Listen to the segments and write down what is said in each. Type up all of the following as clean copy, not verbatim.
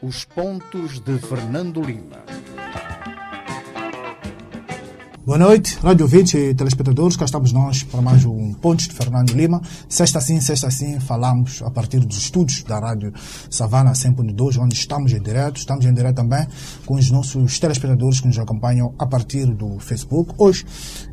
Os pontos de Fernando Lima. Boa noite, rádio ouvintes e telespectadores, cá estamos nós para mais um Pontos de Fernando Lima. Sexta sim, falamos a partir dos estúdios da Rádio Savana 100.2, onde estamos em direto também com os nossos telespectadores que nos acompanham a partir do Facebook. Hoje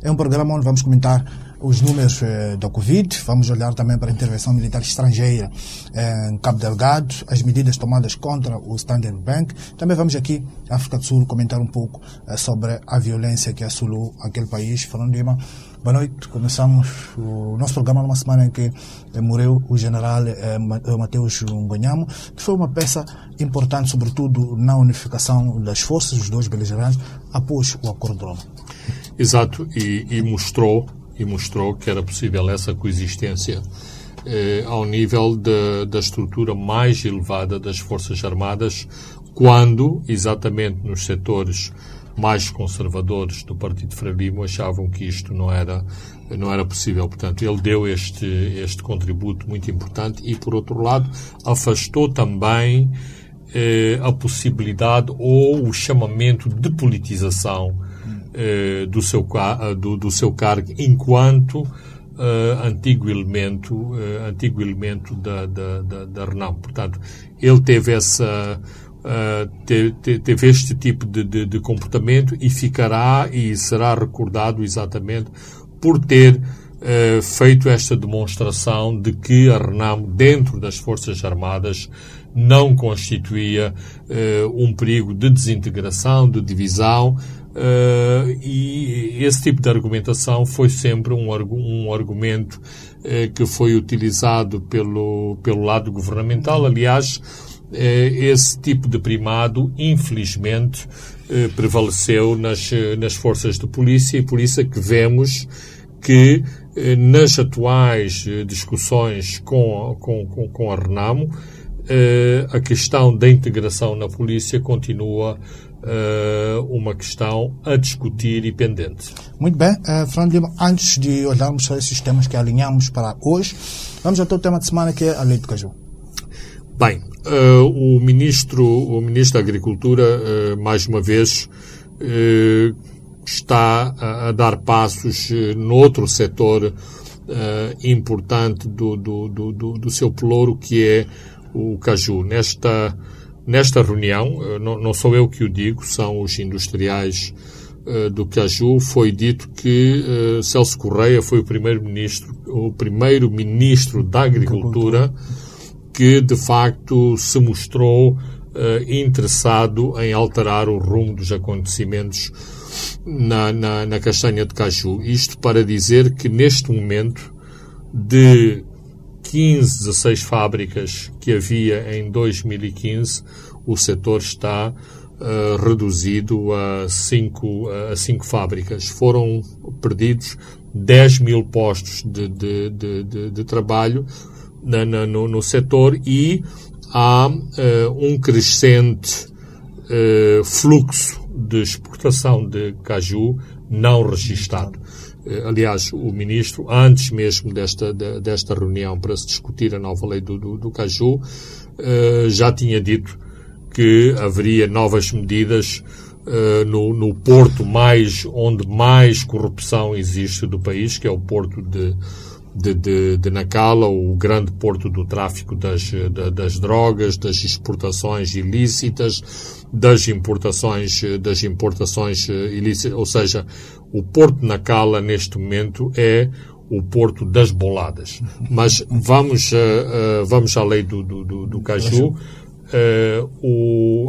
é um programa onde vamos comentar os números da Covid, vamos olhar também para a intervenção militar estrangeira em Cabo Delgado, as medidas tomadas contra o Standard Bank. Também vamos aqui, África do Sul, comentar um pouco sobre a violência que assolou aquele país. Fernando Lima, boa noite. Começamos o nosso programa numa semana em que morreu o general Mateus Ngonyamo, que foi uma peça importante, sobretudo na unificação das forças dos dois beligerantes após o Acordo de Roma. Exato, e mostrou que era possível essa coexistência ao nível da estrutura mais elevada das Forças Armadas, quando, exatamente nos setores mais conservadores do Partido Frelimo, achavam que isto não era possível. Portanto, ele deu este contributo muito importante e, por outro lado, afastou também a possibilidade ou o chamamento de politização do seu cargo enquanto antigo elemento da RENAM. Portanto, ele teve teve este tipo de comportamento e ficará e será recordado exatamente por ter feito esta demonstração de que a RENAM, dentro das Forças Armadas, não constituía um perigo de desintegração, de divisão, e esse tipo de argumentação foi sempre um argumento que foi utilizado pelo lado governamental. Aliás, esse tipo de primado, infelizmente, prevaleceu nas forças de polícia, e por isso é que vemos que nas atuais discussões com a RENAMO, a questão da integração na polícia continua uma questão a discutir e pendente. Muito bem, Fernando Lima, antes de olharmos para esses temas que alinhamos para hoje, vamos ao tema de semana, que é a Lei do Caju. Bem, o Ministro da Agricultura, mais uma vez, está a dar passos noutro setor importante do seu pelouro, que é o caju. Nesta reunião, não sou eu que o digo, são os industriais do caju, foi dito que Celso Correia foi o primeiro-ministro da Agricultura que, de facto, se mostrou interessado em alterar o rumo dos acontecimentos na castanha de caju. Isto para dizer que, neste momento, de 15, 16 fábricas que havia em 2015, o setor está reduzido a 5 fábricas. Foram perdidos 10 mil postos de trabalho no setor, e há um crescente fluxo de exportação de caju não registado. Aliás, o Ministro, antes mesmo desta reunião para se discutir a nova lei do caju, já tinha dito que haveria novas medidas no porto onde mais corrupção existe do país, que é o porto de Nacala, o grande porto do tráfico das drogas, das exportações ilícitas, das importações ilícitas. Ou seja, o porto de Nacala, neste momento, é o porto das boladas. Mas vamos à lei do caju.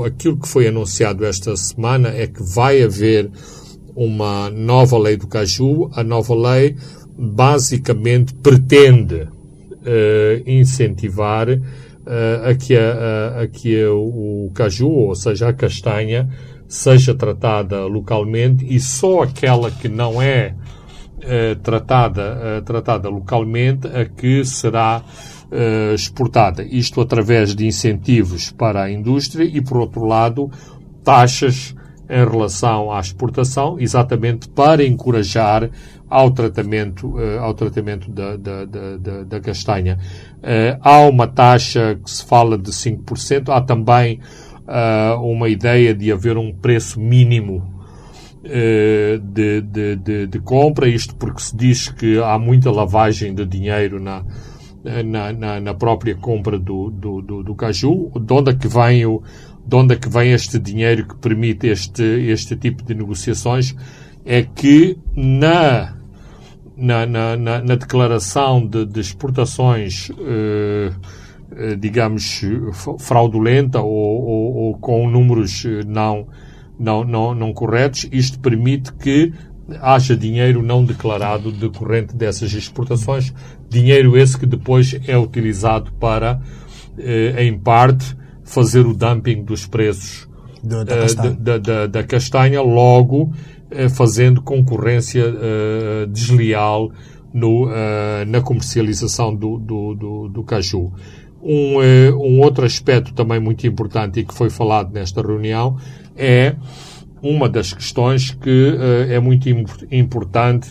Aquilo que foi anunciado esta semana é que vai haver uma nova lei do caju. A nova lei basicamente pretende incentivar a que o caju, ou seja, a castanha, seja tratada localmente, e só aquela que não é tratada localmente a que será exportada. Isto através de incentivos para a indústria e, por outro lado, taxas em relação à exportação, exatamente para encorajar ao tratamento da castanha. Há uma taxa que se fala de 5%, há também uma ideia de haver um preço mínimo de compra, isto porque se diz que há muita lavagem de dinheiro na própria compra do caju. De onde é que vem este dinheiro que permite este tipo de negociações? É que na declaração de exportações, digamos, fraudulenta ou com números não corretos, isto permite que haja dinheiro não declarado decorrente dessas exportações, dinheiro esse que depois é utilizado para, em parte, fazer o dumping dos preços da castanha, logo fazendo concorrência desleal na comercialização do caju. Um outro aspecto também muito importante e que foi falado nesta reunião é uma das questões que é muito importante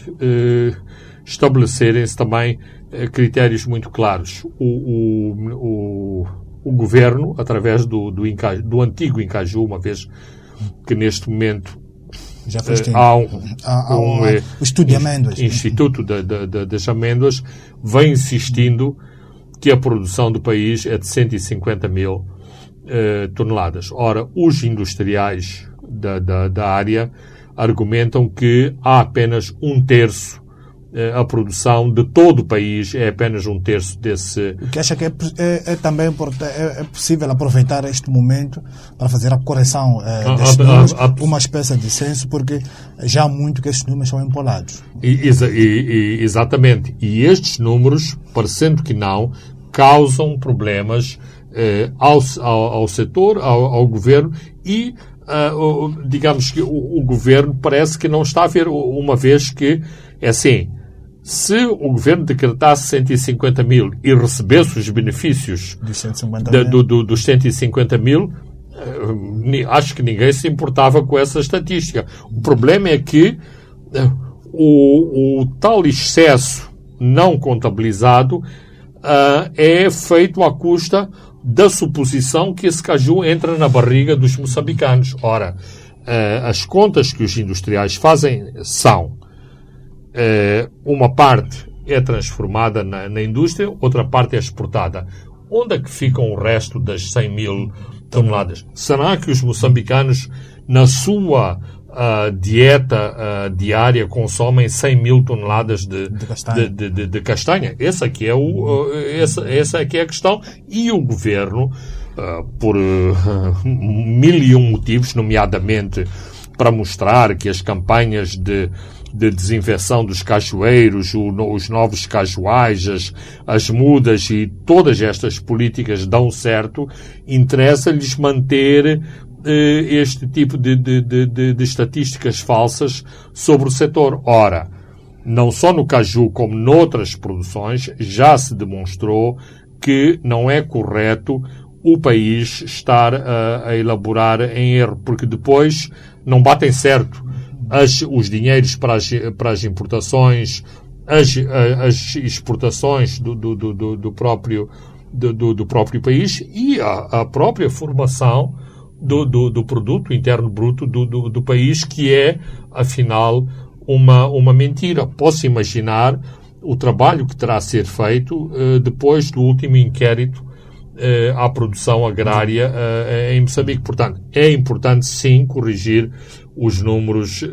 estabelecerem-se também critérios muito claros. O governo, através do antigo Incaju, uma vez que neste momento há um estudo de amêndoas, Instituto das Amêndoas, vem insistindo que a produção do país é de 150 mil toneladas. Ora, os industriais da área argumentam que há apenas um terço, a produção de todo o país é apenas um terço desse. O que acha que é também é possível aproveitar este momento para fazer a correção destes números, uma espécie de censo, porque já há muito que estes números são empolados. Exatamente. E estes números, parecendo que não, causam problemas ao setor, ao governo e digamos que o governo parece que não está a ver, uma vez que é assim, se o governo decretasse 150 mil e recebesse os benefícios dos 150 mil, acho que ninguém se importava com essa estatística. O problema é que o tal excesso não contabilizado é feito à custa da suposição que esse caju entra na barriga dos moçambicanos. Ora, as contas que os industriais fazem são uma parte é transformada na indústria, outra parte é exportada. Onde é que ficam o resto das 100 mil toneladas? Será que os moçambicanos, na sua dieta diária, consomem 100 mil toneladas de castanha? Essa aqui é a questão. E o governo, por 1001 motivos, nomeadamente para mostrar que as campanhas de desinfecção dos cajueiros, os novos cajuais, as mudas e todas estas políticas dão certo, interessa-lhes manter este tipo de estatísticas falsas sobre o setor. Ora, não só no caju como noutras produções, já se demonstrou que não é correto o país estar a elaborar em erro, porque depois não batem certo os dinheiros para as importações, as exportações do próprio país e a própria formação do produto interno bruto do país, que é, afinal, uma mentira. Posso imaginar o trabalho que terá a ser feito depois do último inquérito à produção agrária em Moçambique. Portanto, é importante, sim, corrigir os números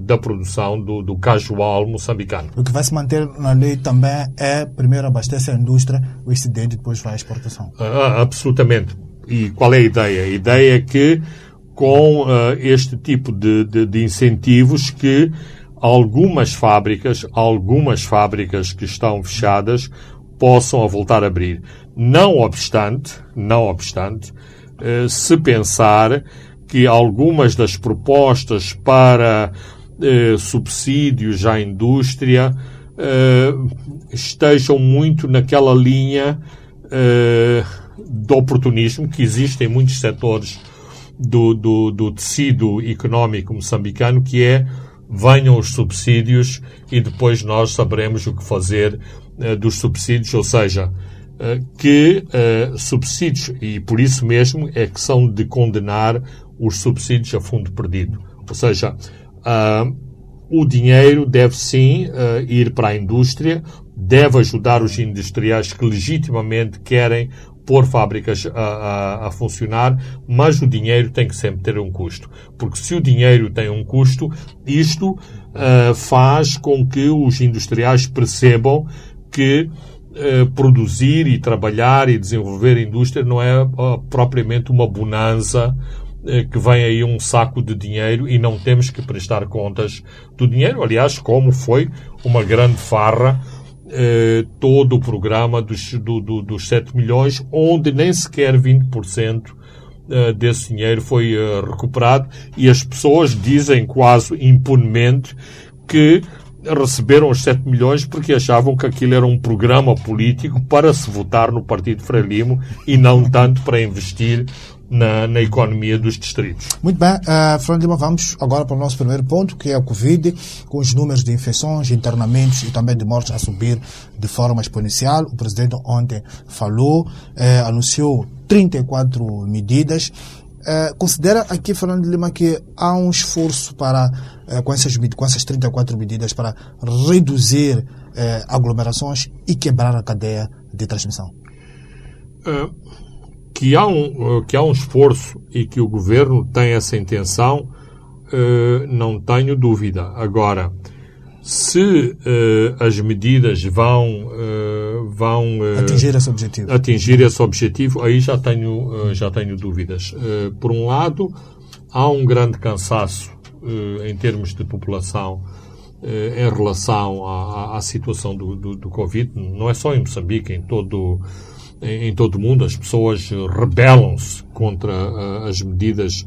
da produção do cajual moçambicano. O que vai se manter na lei também é, primeiro, abastece a indústria, o excedente, depois vai à exportação. Absolutamente. E qual é a ideia? A ideia é que, com este tipo de incentivos, que algumas fábricas que estão fechadas possam voltar a abrir. Não obstante, se pensar que algumas das propostas para subsídios à indústria estejam muito naquela linha do oportunismo que existe em muitos setores do tecido económico moçambicano, que é: venham os subsídios e depois nós saberemos o que fazer dos subsídios, ou seja, subsídios, e por isso mesmo é que são de condenar os subsídios a fundo perdido. Ou seja, o dinheiro deve sim ir para a indústria, deve ajudar os industriais que legitimamente querem pôr fábricas a funcionar, mas o dinheiro tem que sempre ter um custo. Porque se o dinheiro tem um custo, isto faz com que os industriais percebam que produzir e trabalhar e desenvolver a indústria não é propriamente uma bonança que vem aí um saco de dinheiro e não temos que prestar contas do dinheiro. Aliás, como foi uma grande farra todo o programa dos 7 milhões, onde nem sequer 20% desse dinheiro foi recuperado, e as pessoas dizem quase impunemente que receberam os 7 milhões porque achavam que aquilo era um programa político para se votar no Partido Frelimo e não tanto para investir na economia dos distritos. Muito bem, Fernando Lima, vamos agora para o nosso primeiro ponto, que é a Covid, com os números de infecções, internamentos e também de mortes a subir de forma exponencial. O presidente ontem falou, anunciou 34 medidas. Considera aqui, Fernando Lima, que há um esforço para, com essas 34 medidas, para reduzir aglomerações e quebrar a cadeia de transmissão? Que há um esforço e que o governo tem essa intenção, não tenho dúvida. Agora, se as medidas vão atingir esse objetivo, aí já tenho dúvidas. Por um lado, há um grande cansaço em termos de população em relação à situação do Covid. Não é só em Moçambique, em todo o mundo. As pessoas rebelam-se contra as medidas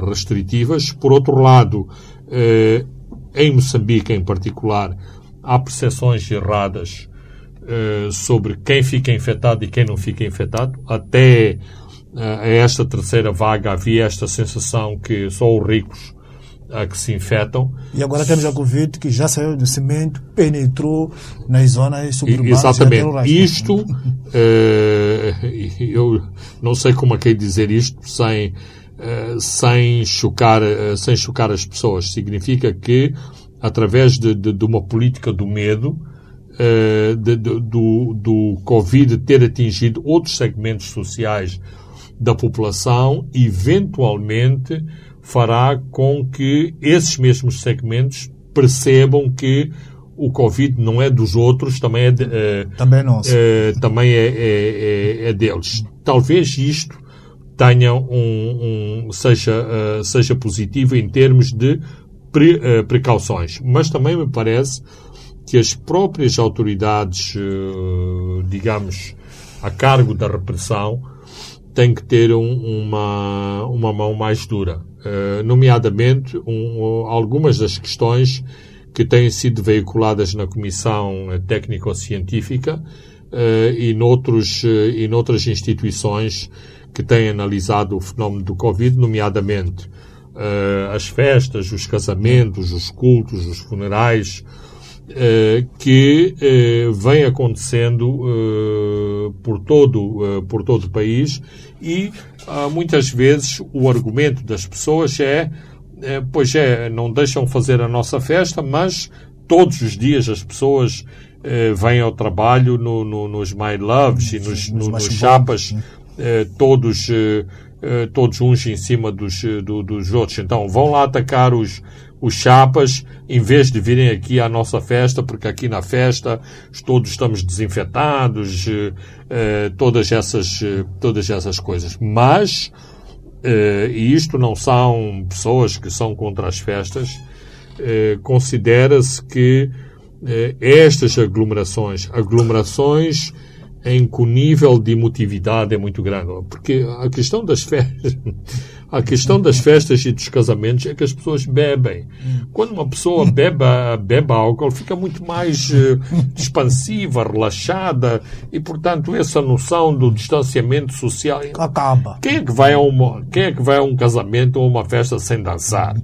restritivas. Por outro lado, em Moçambique em particular, há percepções erradas sobre quem fica infectado e quem não fica infectado. Até a esta terceira vaga havia esta sensação que só os ricos que se infectam. E agora temos a Covid que já saiu do cimento, penetrou nas zonas suburbanas. Exatamente. Isto, eu não sei como é que é dizer isto sem chocar as pessoas. Significa que, através de uma política do medo, do Covid ter atingido outros segmentos sociais da população, eventualmente fará com que esses mesmos segmentos percebam que o Covid não é dos outros, também é nosso. Também é deles. Talvez isto tenha seja positivo em termos de precauções, mas também me parece que as próprias autoridades, digamos, a cargo da repressão, têm que ter uma mão mais dura. Nomeadamente, algumas das questões que têm sido veiculadas na Comissão Técnico-Científica e noutras instituições que têm analisado o fenómeno do Covid, nomeadamente as festas, os casamentos, os cultos, os funerais, que vem acontecendo por todo o país, e muitas vezes o argumento das pessoas não deixam fazer a nossa festa, mas todos os dias as pessoas vêm ao trabalho nos My Loves e nos chapas, todos uns em cima dos outros. Então vão lá atacar os chapas, em vez de virem aqui à nossa festa, porque aqui na festa todos estamos desinfetados, todas essas coisas. Mas, e isto não são pessoas que são contra as festas, considera-se que estas aglomerações em que o nível de emotividade é muito grande, porque a questão das festas, A questão das festas e dos casamentos é que as pessoas bebem. Quando uma pessoa bebe álcool, fica muito mais expansiva, relaxada, e, portanto, essa noção do distanciamento social... Acaba. Quem é que vai a um casamento ou a uma festa sem dançar?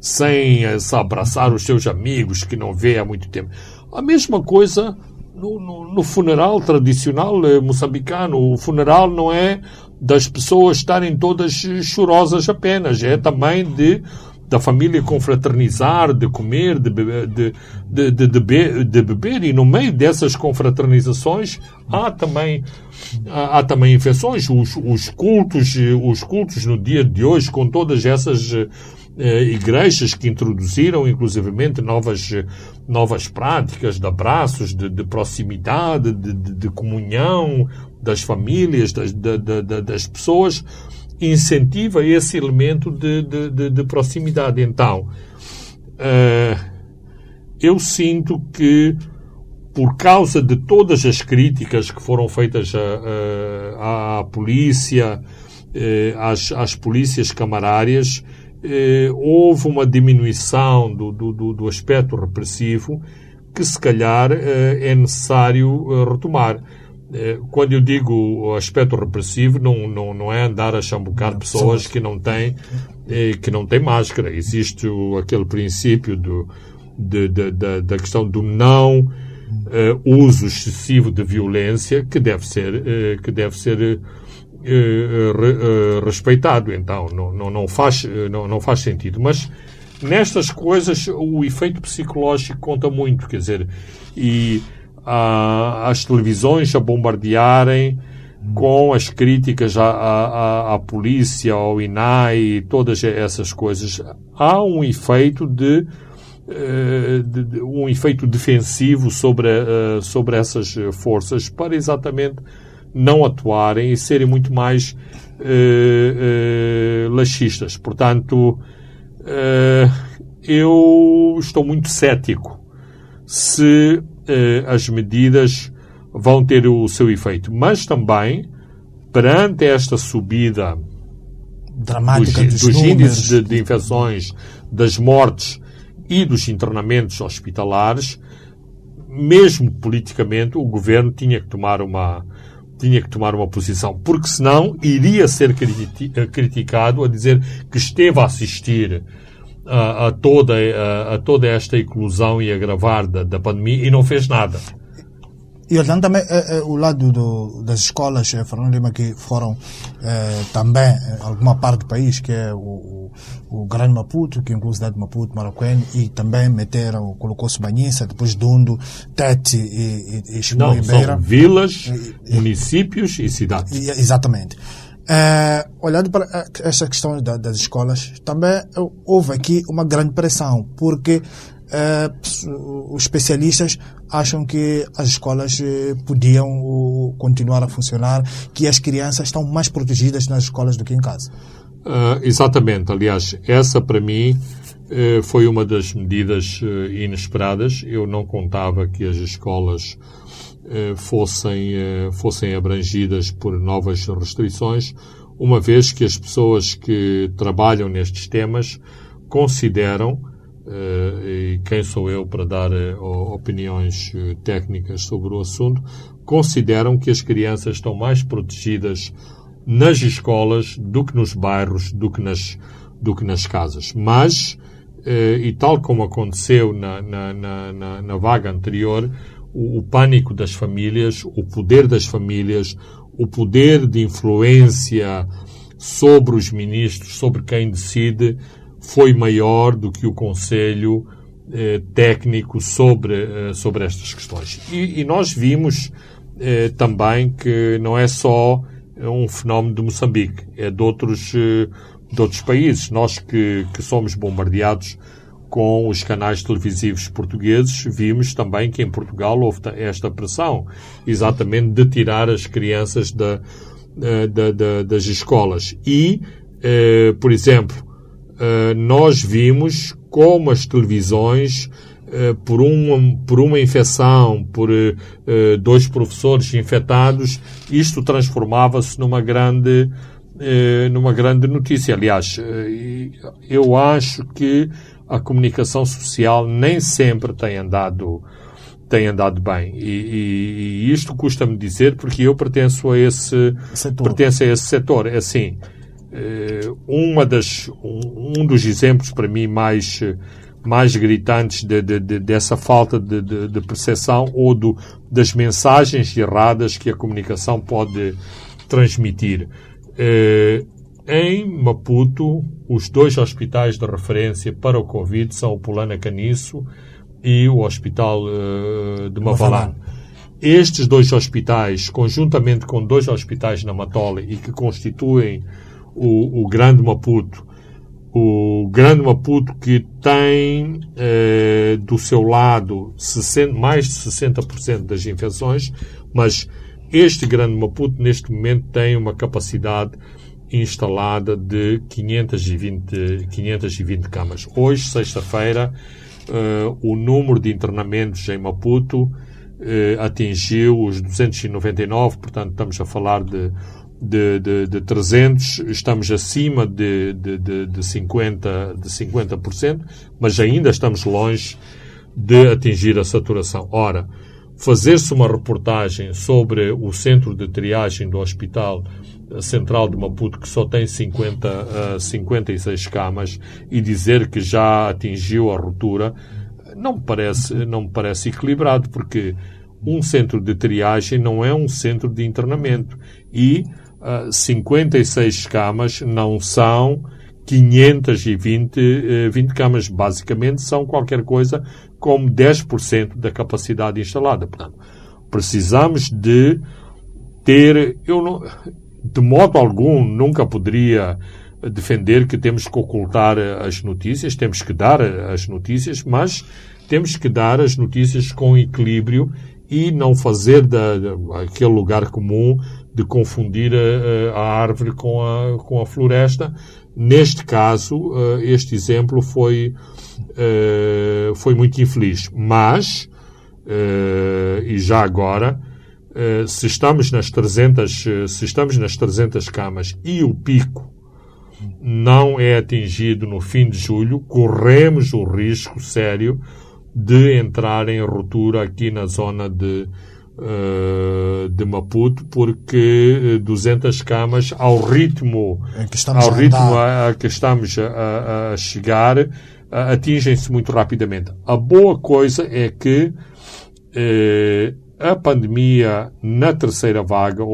Sem se abraçar os seus amigos que não vê há muito tempo? A mesma coisa no funeral tradicional moçambicano. O funeral não é das pessoas estarem todas chorosas apenas, é também da família confraternizar, de comer, de beber, e no meio dessas confraternizações há também infecções. Os cultos no dia de hoje, com todas essas igrejas que introduziram inclusivamente novas práticas de abraços, de proximidade, de comunhão das famílias, das pessoas, incentiva esse elemento de proximidade. Então, eu sinto que, por causa de todas as críticas que foram feitas à polícia, às polícias camarárias, houve uma diminuição do aspecto repressivo que, se calhar, é necessário retomar. Quando eu digo aspecto repressivo, não é andar a chambucar pessoas que não têm máscara. Existe aquele princípio da questão do não uso excessivo de violência que deve ser respeitado. Então, não faz sentido. Mas nestas coisas o efeito psicológico conta muito, quer dizer, e as televisões a bombardearem com as críticas à polícia, ao INAI e todas essas coisas, há um efeito um efeito defensivo sobre essas forças, para exatamente não atuarem e serem muito mais laxistas. Portanto, eu estou muito cético se as medidas vão ter o seu efeito. Mas também, perante esta subida dramática dos índices de infecções, das mortes e dos internamentos hospitalares, mesmo politicamente, o governo tinha que tomar uma posição, porque senão iria ser criticado a dizer que esteve a assistir a toda esta eclosão e agravar da pandemia e não fez nada. E olhando também o lado das escolas, Fernando Lima, que foram também alguma parte do país, que é o Grande Maputo, que inclui a cidade de Maputo, Maracuene, e também colocou-se Banhissa, depois Dundo, Tete e Chimoio e Beira. São vilas, municípios e cidades. Exatamente. Olhando para esta questão das escolas, também houve aqui uma grande pressão, porque os especialistas acham que as escolas podiam continuar a funcionar, que as crianças estão mais protegidas nas escolas do que em casa. Exatamente. Aliás, essa para mim foi uma das medidas inesperadas. Eu não contava que as escolas fossem abrangidas por novas restrições, uma vez que as pessoas que trabalham nestes temas consideram, e quem sou eu para dar opiniões técnicas sobre o assunto, consideram que as crianças estão mais protegidas nas escolas do que nos bairros, do que nas casas. Mas, e tal como aconteceu na vaga anterior, o pânico das famílias, o poder das famílias, o poder de influência sobre os ministros, sobre quem decide, foi maior do que o conselho técnico sobre estas questões. E nós vimos também que não é só um fenómeno de Moçambique, é de outros países. Nós que somos bombardeados com os canais televisivos portugueses, vimos também que em Portugal houve esta pressão, exatamente de tirar as crianças das escolas. E, por exemplo, nós vimos como as televisões, por uma infecção, por 2 professores infectados, isto transformava-se numa grande numa grande notícia. Aliás, eu acho que a comunicação social nem sempre tem andado bem. E isto custa-me dizer porque eu pertenço a esse setor. É assim, um dos exemplos para mim mais gritantes dessa falta de percepção ou das mensagens erradas que a comunicação pode transmitir. Em Maputo, os 2 hospitais de referência para o Covid são o Pulana Caniço e o Hospital de Mavalane. Estes 2 hospitais, conjuntamente com 2 hospitais na Matola e que constituem o Grande Maputo, que tem do seu lado mais de 60% das infecções, mas este Grande Maputo neste momento tem uma capacidade instalada de 520 camas. Hoje, sexta-feira, o número de internamentos em Maputo atingiu os 299, portanto estamos a falar de 300, estamos acima de 50%, mas ainda estamos longe de atingir a saturação. Ora, fazer-se uma reportagem sobre o centro de triagem do Hospital Central de Maputo, que só tem 56 camas, e dizer que já atingiu a ruptura, não me parece equilibrado, porque um centro de triagem não é um centro de internamento. E 56 camas não são 520 camas. Basicamente são qualquer coisa como 10% da capacidade instalada. Portanto, precisamos de ter... de modo algum, nunca poderia defender que temos que ocultar as notícias, temos que dar as notícias, mas temos que dar as notícias com equilíbrio e não fazer aquele lugar comum de confundir a árvore com a floresta. Neste caso, este exemplo foi muito infeliz. Mas, e já agora, se estamos nas 300 camas e o pico não é atingido no fim de julho, corremos o risco sério de entrar em ruptura aqui na zona de Maputo, porque 200 camas ao ritmo a que estamos a chegar atingem-se muito rapidamente. A boa coisa é que a pandemia na terceira vaga, ou